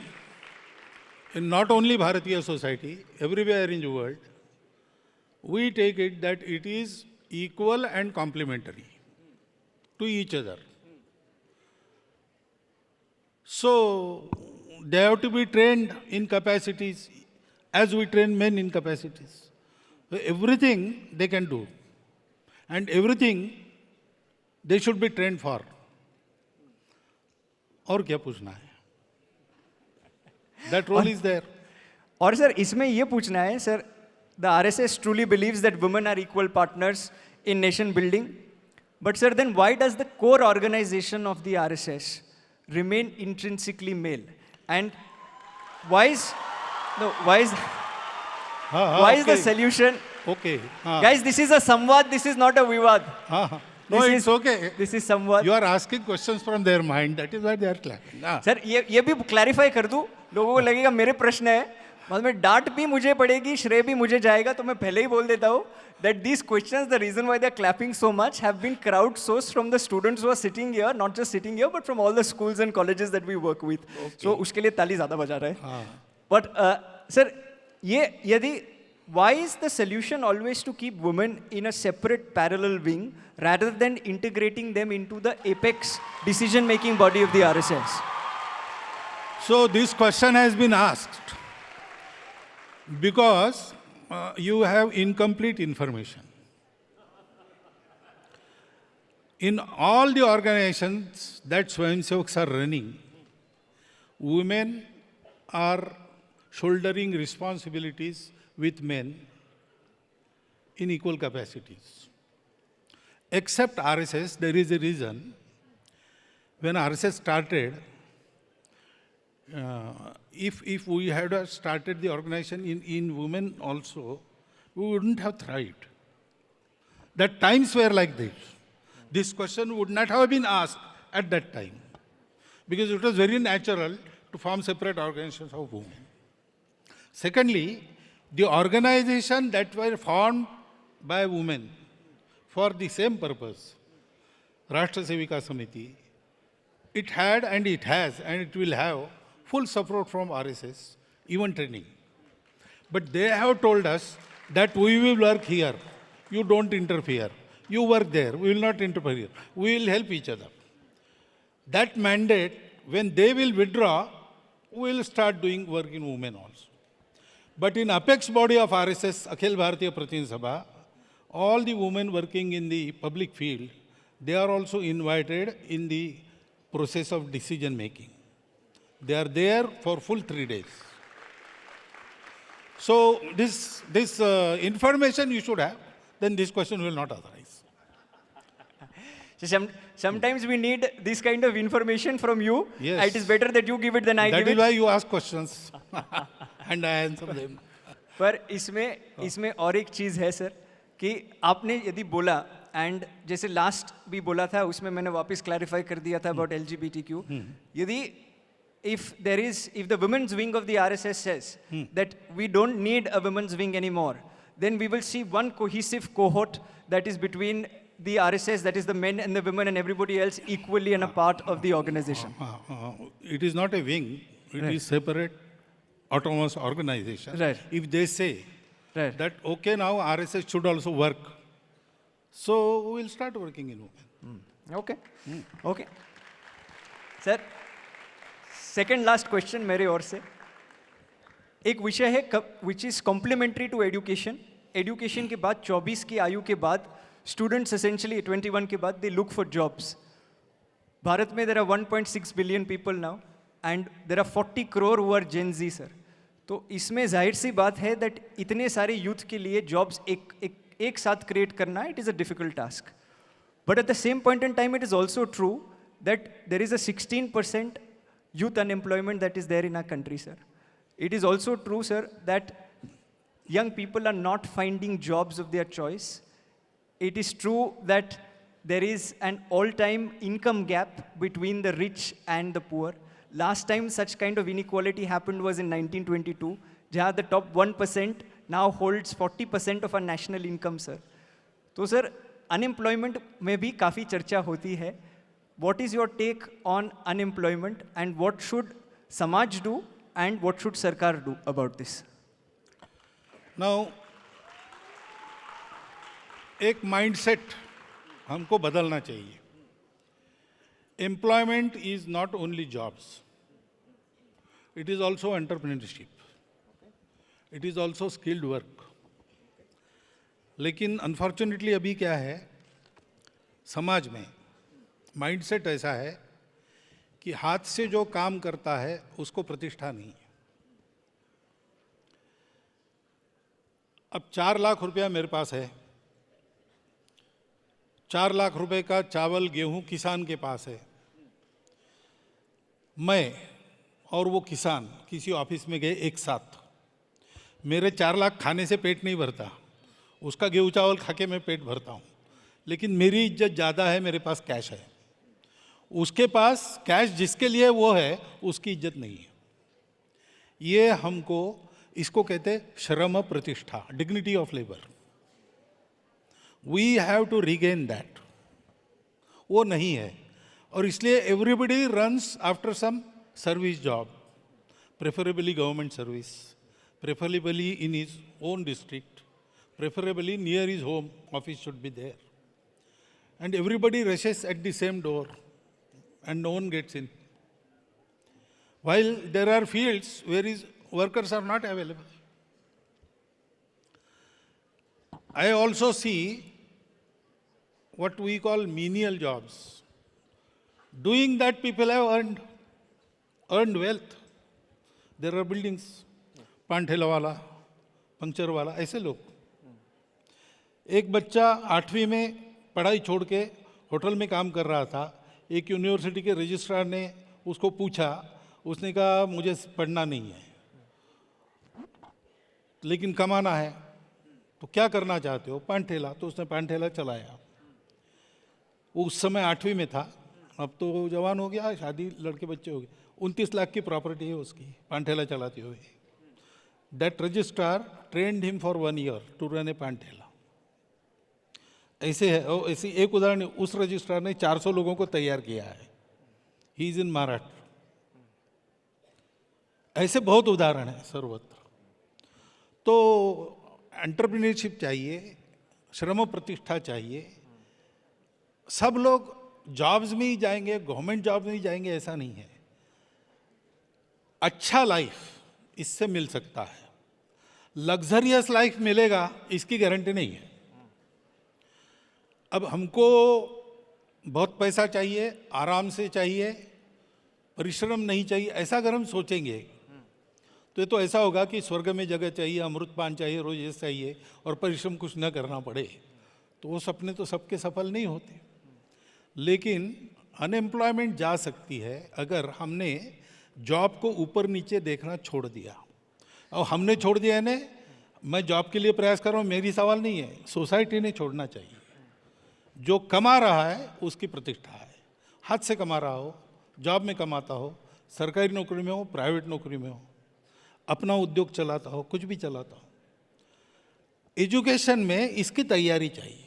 in not only Bharatiya society, everywhere in the world, we take it that it is equal and complementary to each other. So they have to be trained in capacities as we train men in capacities. Everything they can do, and everything they should be trained for. और क्या पूछना है? That role is there. और sir इसमें ये पूछना है sir, the RSS truly believes that women are equal partners in nation building, but sir, then why does the core organization of the RSS remain intrinsically male? And why is the solution? Okay. Guys, this is a samvad, this is not a vivad. No, This it's okay. This is samvad. You are asking questions from their mind. That is why they are clapping. Sir ये भी clarify कर दूं, लोगों को लगेगा मेरे प्रश्न है, मतलब में डांट भी मुझे पड़ेगी, श्रेय भी मुझे जाएगा, तो मैं पहले ही बोल देता हूँ that these questions, the reason why they are clapping so much, have been crowdsourced from the students who are sitting here, not just sitting here, but from all the schools and colleges that we work with. So उसके लिए ताली ज़्यादा बजा रहा है. But sir, ये यदि why is the solution always to keep women in a separate parallel wing rather than integrating them into the apex decision-making body of the RSS? So this question has been asked because you have incomplete information. In all the organizations that Swayamsevaks are running, women are shouldering responsibilities with men in equal capacities. Except RSS, there is a reason. When RSS started, if we had started the organization in women also, we wouldn't have thrived. That times were like this. This question would not have been asked at that time, because it was very natural to form separate organizations of women. Secondly, the organization that were formed by women for the same purpose, Rashtra Sevika Samiti, it had and it has and it will have full support from RSS, even training. But they have told us that we will work here, you don't interfere. You work there, we will not interfere. We will help each other. That mandate, when they will withdraw, we will start doing work in women also. But in apex body of RSS, Akhil Bharatiya Pratin Sabha, all the women working in the public field, they are also invited in the process of decision making. They are there for full 3 days. So this information you should have, then this question will not arise. So sometimes we need this kind of information from you. Yes. It is better that you give it than I That give is it. why you ask questions and I answer them. पर इसमें और एक चीज़ है sir कि आपने यदि बोला and जैसे लास्ट भी बोला था उसमें मैंने वापस क्लैरिफाई कर दिया था अबाउट LGBTQ. यदि if the women's wing of the RSS says that we don't need a women's wing anymore, then we will see one cohesive cohort that is between the RSS, that is the men and the women and everybody else equally and a part of the organization. It is not a wing, it is separate autonomous organization. Right. If they say Right. that, okay, now RSS should also work, so we will start working in women. Okay. Okay. Sir, second last question मेरे ओर से एक विषय है which is complementary to education. Education के बाद 24 की आयु के बाद students essentially 21 के बाद they look for jobs. Bharat में there are 1.6 billion people now and there are 40 crore who are Gen Z sir. तो इसमें जाहिर सी बात है that इतने सारे youth के लिए jobs एक साथ create करना it is a difficult task. But at the same point in time, it is also true that there is a 16% youth unemployment that is there in our country, sir. It is also true, sir, that young people are not finding jobs of their choice. It is true that there is an all-time income gap between the rich and the poor. Last time such kind of inequality happened was in 1922, where the top 1% now holds 40% of our national income, sir. तो sir unemployment में भी काफ़ी चर्चा होती है. What is your take on unemployment and what should समाज do and what should सरकार do about this? Now, एक माइंडसेट हमको बदलना चाहिए. Employment is not only jobs, it is also entrepreneurship, it is also skilled work. लेकिन unfortunately अभी क्या है, समाज में माइंडसेट ऐसा है कि हाथ से जो काम करता है उसको प्रतिष्ठा नहीं है. अब 4 लाख रुपया मेरे पास है, 4 लाख रुपए का चावल गेहूं किसान के पास है. मैं और वो किसान किसी ऑफिस में गए एक साथ. मेरे 4 लाख खाने से पेट नहीं भरता, उसका गेहूं चावल खा के मैं पेट भरता हूँ. लेकिन मेरी इज्जत ज़्यादा है, मेरे पास कैश है. उसके पास कैश जिसके लिए वो है उसकी इज्जत नहीं है. ये हमको, इसको कहते हैं श्रम प्रतिष्ठा, dignity of labour. We have to regain that. वो नहीं है और इसलिए everybody runs after some service job, preferably government service, preferably in his own district, preferably near his home office should be there. And everybody rushes at the same door and no one gets in. While there are fields where workers are not available. I also see what we call menial jobs. Doing that, people have earned wealth. There are buildings, पान ठेला वाला, puncture वाला, ऐसे लोग. एक बच्चा 8वीं में पढ़ाई छोड़ के होटल में काम कर रहा था. एक यूनिवर्सिटी के रजिस्ट्रार ने उसको पूछा, उसने कहा मुझे पढ़ना नहीं है लेकिन कमाना है, तो क्या करना चाहते हो? पान ठेला. तो उसने पान ठेला चलाया. वो उस समय 8वीं में था, अब तो जवान हो गया, शादी, लड़के बच्चे हो गए. 29 लाख की प्रॉपर्टी है उसकी, पान ठेला चलाते हुए. That registrar trained him for 1 year to run a paan thela. ऐसे है. और ऐसी एक उदाहरण, उस रजिस्ट्रार ने 400 लोगों को तैयार किया है. He is in Maharashtra. ऐसे बहुत उदाहरण है सर्वत्र. तो एंटरप्रेन्योरशिप चाहिए, श्रम प्रतिष्ठा चाहिए. सब लोग जॉब्स में ही जाएंगे, गवर्नमेंट जॉब में ही जाएंगे, ऐसा नहीं है. अच्छा लाइफ इससे मिल सकता है. लग्जरियस लाइफ मिलेगा इसकी गारंटी नहीं है. अब हमको बहुत पैसा चाहिए, आराम से चाहिए, परिश्रम नहीं चाहिए, ऐसा अगर हम सोचेंगे तो ये तो ऐसा होगा कि स्वर्ग में जगह चाहिए, अमृत पान चाहिए, रोज ये चाहिए और परिश्रम कुछ न करना पड़े. तो वो सपने तो सबके सफल नहीं होते. लेकिन अनएम्प्लॉयमेंट जा सकती है अगर हमने जॉब को ऊपर नीचे देखना छोड़ दिया. और हमने छोड़ दिया है ने, मैं जॉब के लिए प्रयास कर रहा हूँ, मेरी सवाल नहीं है, सोसाइटी ने छोड़ना चाहिए. जो कमा रहा है उसकी प्रतिष्ठा है. हाथ से कमा रहा हो, जॉब में कमाता हो, सरकारी नौकरी में हो, प्राइवेट नौकरी में हो, अपना उद्योग चलाता हो, कुछ भी चलाता हो, एजुकेशन में इसकी तैयारी चाहिए.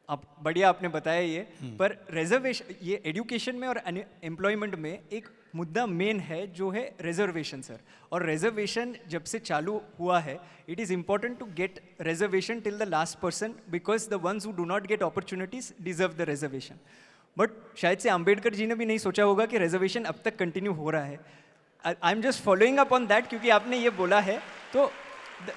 आप बढ़िया आपने बताया ये. पर रिजर्वेशन, ये एजुकेशन में और एम्प्लॉयमेंट में एक मुद्दा मेन है जो है रिजर्वेशन, सर. और रिजर्वेशन जब से चालू हुआ है, it is important to get reservation till the last person, because the ones who do not get opportunities deserve the reservation. But शायद से अंबेडकर जी ने भी नहीं सोचा होगा कि रिजर्वेशन अब तक कंटिन्यू हो रहा है. I am just following up on that, क्योंकि आपने ये बोला है. तो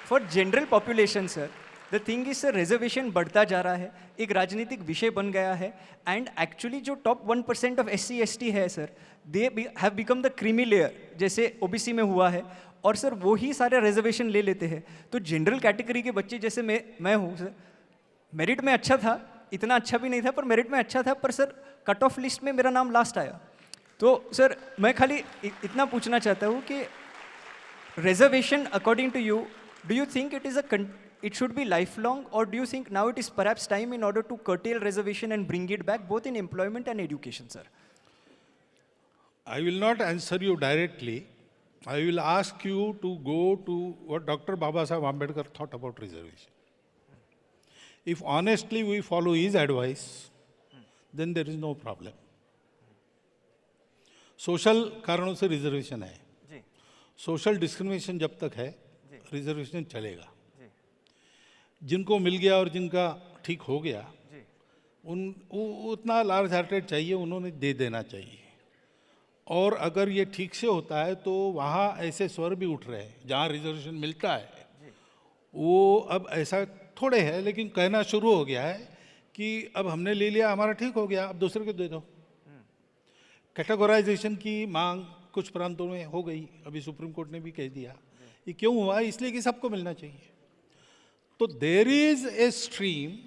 for general population, sir, the thing is, sir, reservation बढ़ता जा रहा है, एक राजनीतिक विषय बन गया है. एंड एक्चुअली जो टॉप 1% ऑफ SC/ST है, sir, they have become the creamy layer, जैसे OBC में हुआ है. और सर वो ही सारे रिजर्वेशन ले लेते हैं. तो जनरल कैटेगरी के बच्चे, जैसे मैं हूँ सर, मेरिट में अच्छा था इतना अच्छा भी नहीं था पर मेरिट में अच्छा था, पर सर कट ऑफ लिस्ट में मेरा नाम लास्ट आया। तो सर मैं खाली इतना पूछना चाहता हूँ कि reservation according to you, do you think it should be lifelong, or do you think now it is perhaps time in order to curtail reservation and bring it back both in employment and education, sir? I will not answer you directly. I will ask you to go to what Dr. Baba Saheb Ambedkar thought about reservation. If honestly we follow his advice, then there is no problem. Social कारणों से reservation है, social discrimination जब तक है reservation चलेगा। जिनको मिल गया और जिनका ठीक हो गया उतना लार्ज हार्टेड चाहिए, उन्होंने दे देना चाहिए। और अगर ये ठीक से होता है तो वहाँ ऐसे स्वर भी उठ रहे हैं जहाँ रिजर्वेशन मिलता है, वो अब ऐसा थोड़े है लेकिन कहना शुरू हो गया है कि अब हमने ले लिया, हमारा ठीक हो गया, अब दूसरे को दे दो। कैटेगराइजेशन की मांग कुछ प्रांतों में हो गई, अभी सुप्रीम कोर्ट ने भी कह दिया। ये क्यों हुआ? इसलिए कि सबको मिलना चाहिए। तो there is a stream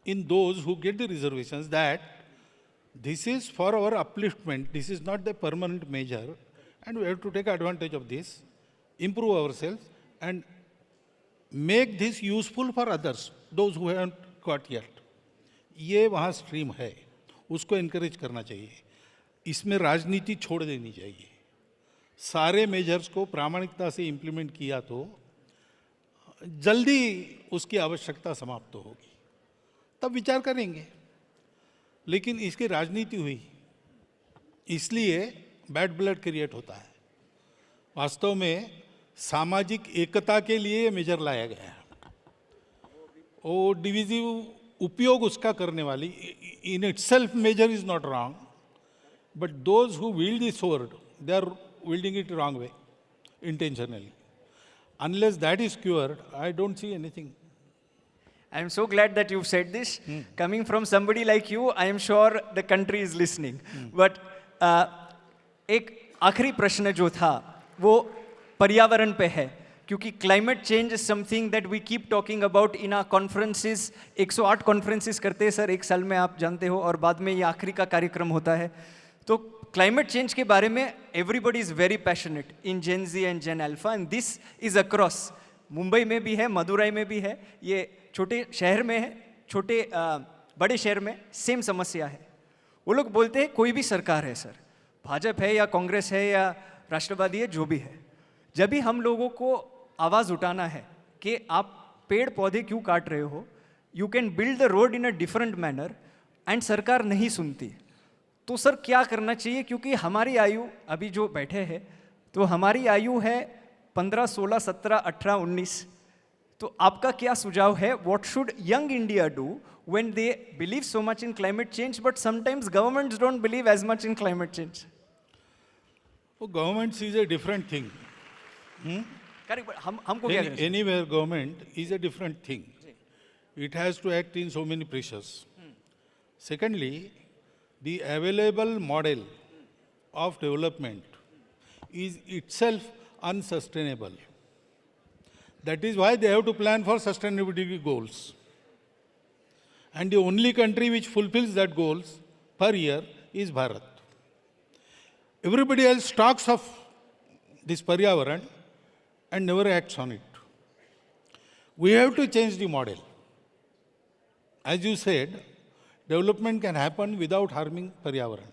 in those who get the reservations that this is for our upliftment, this is not the permanent measure, and we have to take advantage of this, improve ourselves and make this useful for others, those who haven't got yet. ये वहाँ stream है, उसको encourage करना चाहिए। इसमें राजनीति छोड़ देनी चाहिए। सारे मेजर्स को प्रामाणिकता से इम्प्लीमेंट किया तो जल्दी उसकी आवश्यकता समाप्त होगी, तब विचार करेंगे। लेकिन इसकी राजनीति हुई इसलिए बैड ब्लड क्रिएट होता है। वास्तव में सामाजिक एकता के लिए ये मेजर लाया गया है। वो डिविजिव उपयोग उसका करने वाली in itself measure is not wrong, but those who wield the sword, they are wielding it wrong way, intentionally. Unless that is cured, I don't see anything. I am so glad that you've said this. Coming from somebody like you, I am sure the country is listening. But एक आखिरी प्रश्न जो था वो पर्यावरण पे है, क्योंकि climate change is something that we keep talking about in our conferences. 108 conferences करते हैं सर एक साल में, आप जानते हो, और बाद में ये आखिरी का कार्यक्रम होता है। तो क्लाइमेट चेंज के बारे में everybody is very passionate in Gen Z and Gen Alpha, and this is across. Mumbai में भी है, मदुरई में भी है, ये छोटे शहर में है, छोटे बड़े शहर में सेम समस्या है। वो लोग बोलते हैं कोई भी सरकार है सर, भाजपा है या कांग्रेस है या राष्ट्रवादी है, जो भी है, जब भी हम लोगों को आवाज़ उठाना है कि आप पेड़ पौधे क्यों काट रहे हो, you can build the road in a different manner, and सरकार नहीं सुनती। तो सर क्या करना चाहिए? क्योंकि हमारी आयु अभी जो बैठे हैं तो हमारी आयु है 15, 16, 17, 18, 19। तो आपका क्या सुझाव है? What should young India do when they believe so much in climate change but sometimes governments don't believe as much in climate change? Government is a different thing. Correct, but हमको क्या करना? Anywhere government is a different thing. It has to act in so many pressures. Secondly, the available model of development is itself unsustainable. That is why they have to plan for sustainability goals. And the only country which fulfills that goals per year is Bharat. Everybody else talks of this Paryavaran and never acts on it. We have to change the model. As you said, development can happen without harming Paryavaran.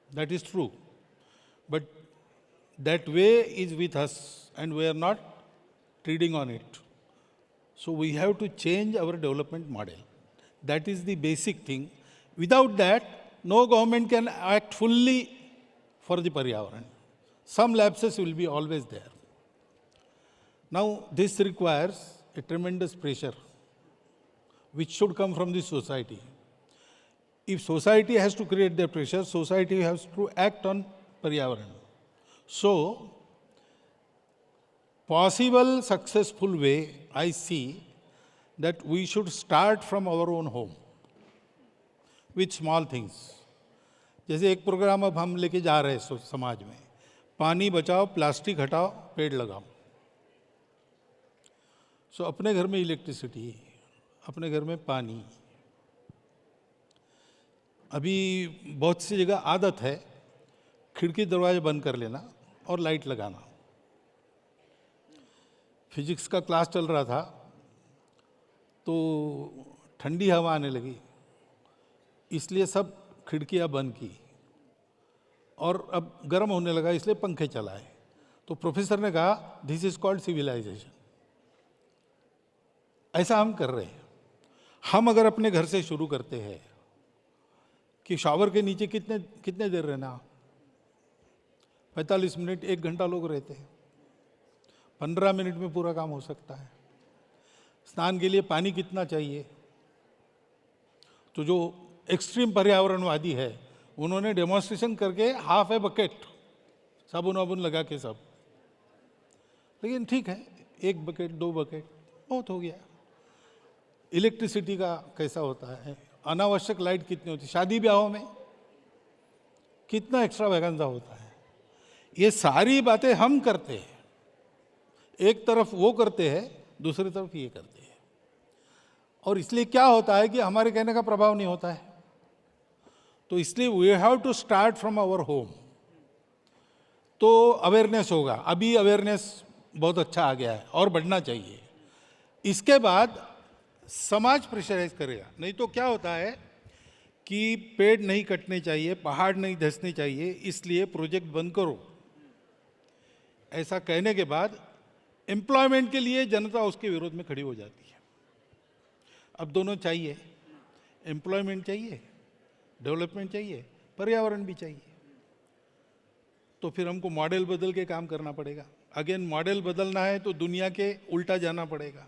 That is true. But that way is with us and we are not treading on it. So we have to change our development model. That is the basic thing. Without that, no government can act fully for the Paryavaran. Some lapses will be always there. Now, this requires a tremendous pressure which should come from the society. If society has to create the pressure, society has to act on Paryavaran. So, possible successful way, I see that we should start from our own home with small things. जैसे एक programme अब हम लेके जा रहे हैं समाज में, पानी बचाओ, प्लास्टिक हटाओ, पेड़ लगाओ। सो अपने घर में इलेक्ट्रिसिटी, अपने घर में पानी। अभी बहुत सी जगह आदत है खिड़की दरवाजे बंद कर लेना और लाइट लगाना। फिजिक्स का क्लास चल रहा था तो ठंडी हवा आने लगी, इसलिए सब खिड़कियां बंद की और अब गर्म होने लगा, इसलिए पंखे चलाए। तो प्रोफेसर ने कहा दिस इज कॉल्ड सिविलाइजेशन। ऐसा हम कर रहे हैं। हम अगर अपने घर से शुरू करते हैं कि शावर के नीचे कितने कितने देर रहना, 45 मिनट 1 घंटा लोग रहते हैं, 15 मिनट में पूरा काम हो सकता है। स्नान के लिए पानी कितना चाहिए, तो जो एक्सट्रीम पर्यावरणवादी है उन्होंने डेमोन्स्ट्रेशन करके हाफ ए बकेट साबुन वाबुन लगा के सब, लेकिन ठीक है 1 बकेट 2 बकेट बहुत हो गया। इलेक्ट्रिसिटी का कैसा होता है, अनावश्यक लाइट कितनी होती है, शादी ब्याहों में कितना एक्स्ट्रा वैगेंजा होता है। ये सारी बातें हम करते हैं, एक तरफ वो करते हैं दूसरी तरफ ये करते हैं, और इसलिए क्या होता है कि हमारे कहने का प्रभाव नहीं होता है। तो इसलिए we have to start from our home. तो अवेयरनेस होगा, अभी अवेयरनेस बहुत अच्छा आ गया है और बढ़ना चाहिए। इसके बाद समाज प्रेशराइज करेगा। नहीं तो क्या होता है कि पेड़ नहीं कटने चाहिए, पहाड़ नहीं धंसने चाहिए, इसलिए प्रोजेक्ट बंद करो। ऐसा कहने के बाद एम्प्लॉयमेंट के लिए जनता उसके विरोध में खड़ी हो जाती है। अब दोनों चाहिए, एम्प्लॉयमेंट चाहिए, डेवलपमेंट चाहिए, पर्यावरण भी चाहिए। तो फिर हमको मॉडल बदल के काम करना पड़ेगा। अगेन मॉडल बदलना है तो दुनिया के उल्टा जाना पड़ेगा।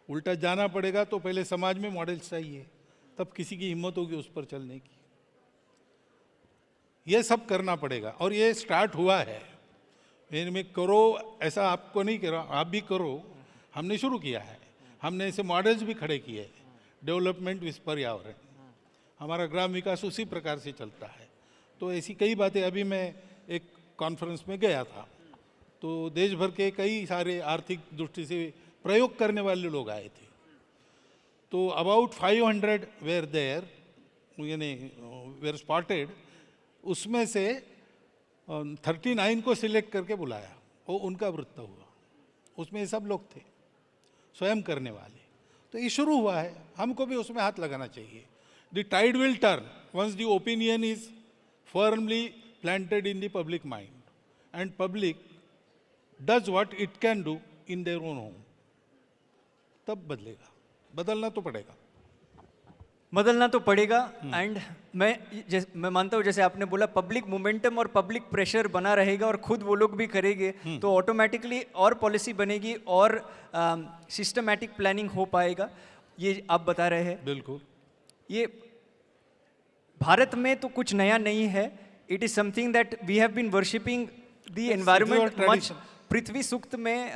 उल्टा जाना पड़ेगा तो पहले समाज में मॉडल्स चाहिए, तब किसी की हिम्मत होगी उस पर चलने की। ये सब करना पड़ेगा और ये स्टार्ट हुआ है। में करो, ऐसा आपको नहीं करो, आप भी करो। हमने शुरू किया है, हमने ऐसे मॉडल्स भी खड़े किए, डेवलपमेंट विद पर्यावरण। हमारा ग्राम विकास उसी प्रकार से चलता है। तो ऐसी कई बातें, अभी मैं एक कॉन्फ्रेंस में गया था तो देश भर के कई सारे आर्थिक दृष्टि से प्रयोग करने वाले लोग आए थे। तो अबाउट 500 वेयर देयर, यानी वेयर स्पॉटेड। उसमें से 39 को सिलेक्ट करके बुलाया, वो उनका वृत्त हुआ। उसमें ये सब लोग थे स्वयं करने वाले। तो ये शुरू हुआ है, हमको भी उसमें हाथ लगाना चाहिए। The tide will turn once the opinion is firmly planted in the public mind and public does what it can do in their own home. तब बदलेगा, बदलना तो पड़ेगा। बदलना तो पड़ेगा। एंड मैं मानता हूँ, जैसे आपने बोला, पब्लिक मोमेंटम और पब्लिक प्रेशर बना रहेगा और खुद वो लोग भी करेंगे तो ऑटोमेटिकली और पॉलिसी बनेगी और सिस्टमैटिक प्लानिंग हो पाएगा। ये आप बता रहे हैं। बिल्कुल। ये भारत में तो कुछ नया नहीं है। It is something that we have been worshipping the environment much. Prithvi Sukta में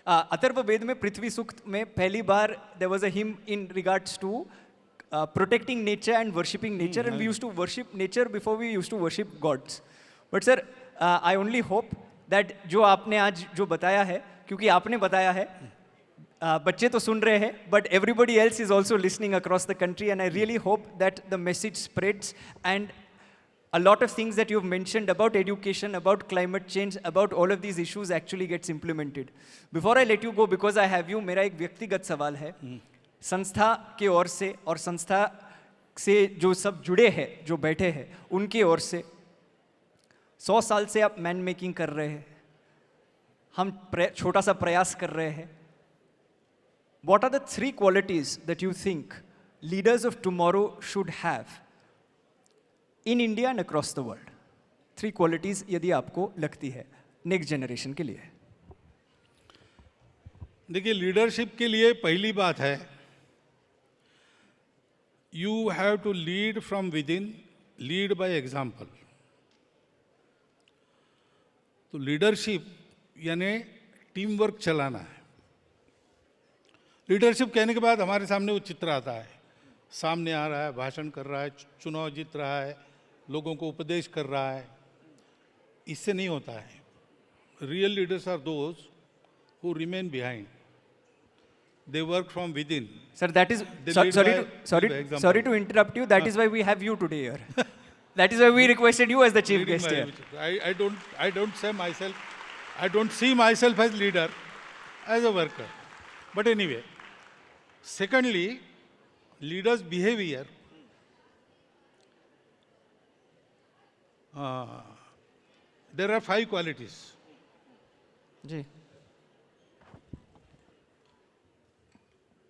अथर्ववेद में पृथ्वी सूक्त में पहली बार there was a hymn in regards to protecting nature and worshipping nature, and we used to worship nature before we used to worship gods. But sir, I only hope that जो आपने आज जो बताया है, क्योंकि आपने बताया है, बच्चे तो सुन रहे हैं, but everybody else is also listening across the country, and I really hope that the message spreads and a lot of things that you've mentioned about education, about climate change, about all of these issues actually gets implemented. Before I let you go, because I have you, मेरा एक व्यक्तिगत सवाल है। संस्था के ओर से और संस्था से जो सब जुड़े हैं, जो बैठे हैं, उनकी ओर से 100 साल से आप मैन मेकिंग कर रहे हैं, हम छोटा सा प्रयास कर रहे हैं। What are the 3 qualities that you think leaders of tomorrow should have in India and across the world? 3 qualities यदि आपको लगती है नेक्स्ट जनरेशन के लिए। देखिए, लीडरशिप के लिए पहली बात है, you have to lead from within, lead by example. तो लीडरशिप यानी टीम वर्क चलाना है। लीडरशिप कहने के बाद हमारे सामने वो चित्र आता है, सामने आ रहा है, भाषण कर रहा है, चुनाव जीत रहा है, लोगों को उपदेश कर रहा है। इससे नहीं होता है। Real leaders are those who remain behind, they work from within. Sir, that is They so, lead sorry by- to lead by sorry example. sorry to interrupt you. That is why we have you today here. That is why we requested you as the chief Leading guest here. I don't say myself, I don't see myself as leader, as a worker. But anyway, secondly, leaders' behavior. There are 5 qualities. जी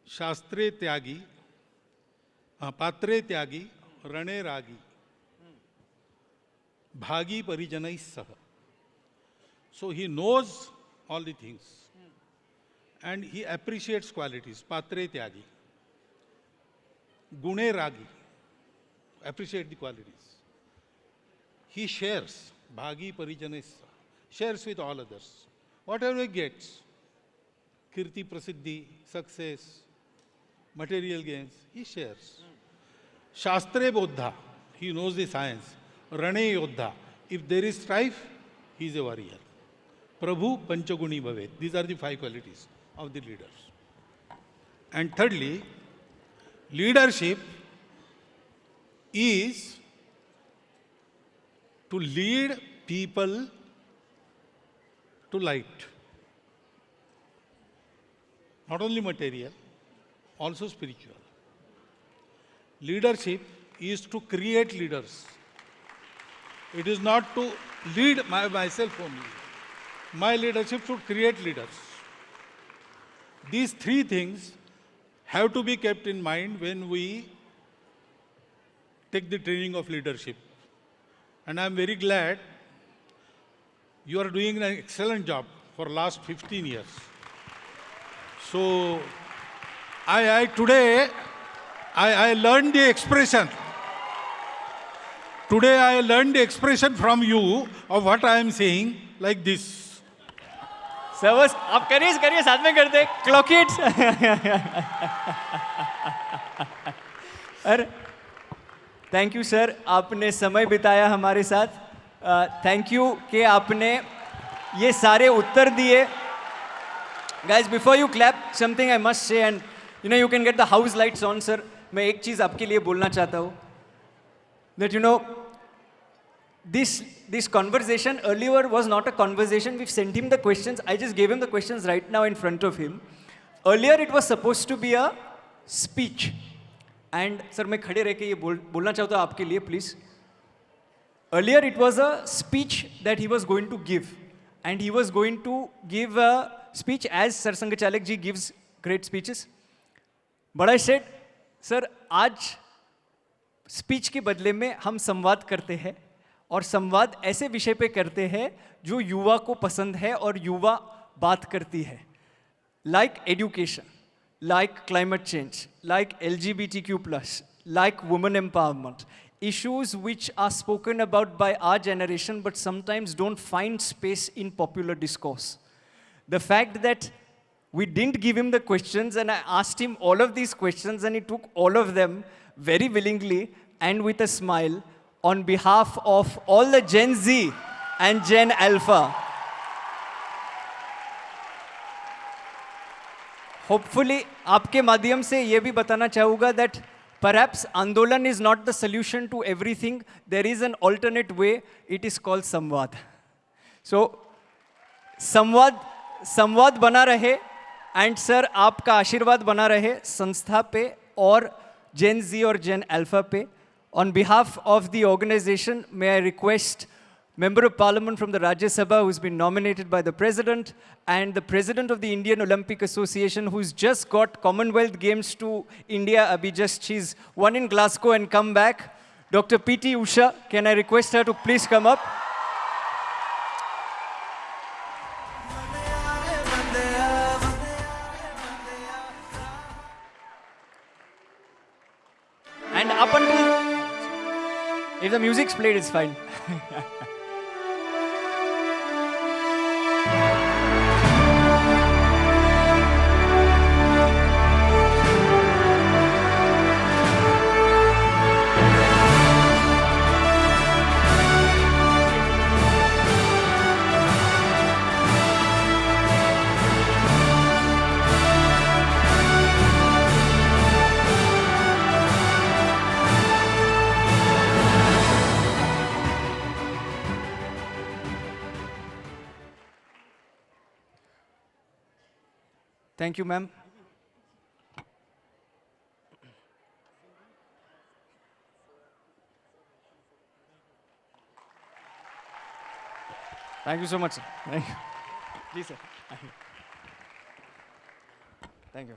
शास्त्रे त्यागी, पात्रे त्यागी, रणे रागी, भागी परिजनैः सह. So he knows all the things and he appreciates qualities. Patre tyagi, gune ragi, appreciate the qualities. He shares, bhagi parijanes, shares with all others. Whatever he gets, kirti, prasiddhi, success, material gains, he shares. Shastre bodha, he knows the science. Rane yodha, if there is strife, he is a warrior. Prabhu Panchaguni Bhavet. These are the 5 qualities of the leaders. And thirdly, leadership is to lead people to light. Not only material, also spiritual. Leadership is to create leaders. It is not to lead myself only. My leadership should create leaders. These 3 things have to be kept in mind when we take the training of leadership. And I am very glad you are doing an excellent job for last 15 years. So today I learned the expression. Today I learned the expression from you of what I am saying like this. Sir बस आप करिए साथ में करते clock it. अरे thank you sir, आपने समय बिताया हमारे साथ. थैंक यू कि आपने ये सारे उत्तर दिए. Guys before you clap something I must say, and you can get the house lights on. Sir मैं एक चीज़ आपके लिए बोलना चाहता हूँ, that this conversation earlier was not a conversation. We've sent him the questions. I just gave him the questions right now in front of him. Earlier it was supposed to be a speech. And sir मैं खड़े रह के ये बोलना चाहता हूँ आपके लिए please. Earlier it was a speech that he was going to give. And he was going to give a speech as Sir Sangachalak ji gives great speeches. But I said, sir आज speech के बदले में हम संवाद करते हैं, और संवाद ऐसे विषय पे करते हैं जो युवा को पसंद है और युवा बात करती है. Like education, like climate change, like LGBTQ+, like women empowerment, issues which are spoken about by our generation but sometimes don't find space in popular discourse. The fact that we didn't give him the questions and I asked him all of these questions and he took all of them very willingly and with a smile on behalf of all the Gen Z and Gen Alpha. Hopefully, आपके माध्यम से ये भी बताना चाहूँगा that perhaps आंदोलन is not the solution to everything. There is an alternate way. It is called संवाद. So, संवाद बना रहे, and sir आपका आशीर्वाद बना रहे संस्था पे और Gen Z और Gen Alpha पे. On behalf of the organization, may I request Member of Parliament from the Rajya Sabha who's been nominated by the President and the President of the Indian Olympic Association who's just got Commonwealth Games to India. She's won in Glasgow and come back. Dr. P.T. Usha, can I request her to please come up? And up until... If the music's played, it's fine. Thank you ma'am. Thank you so much sir. Thank you. जी sir. Thank you.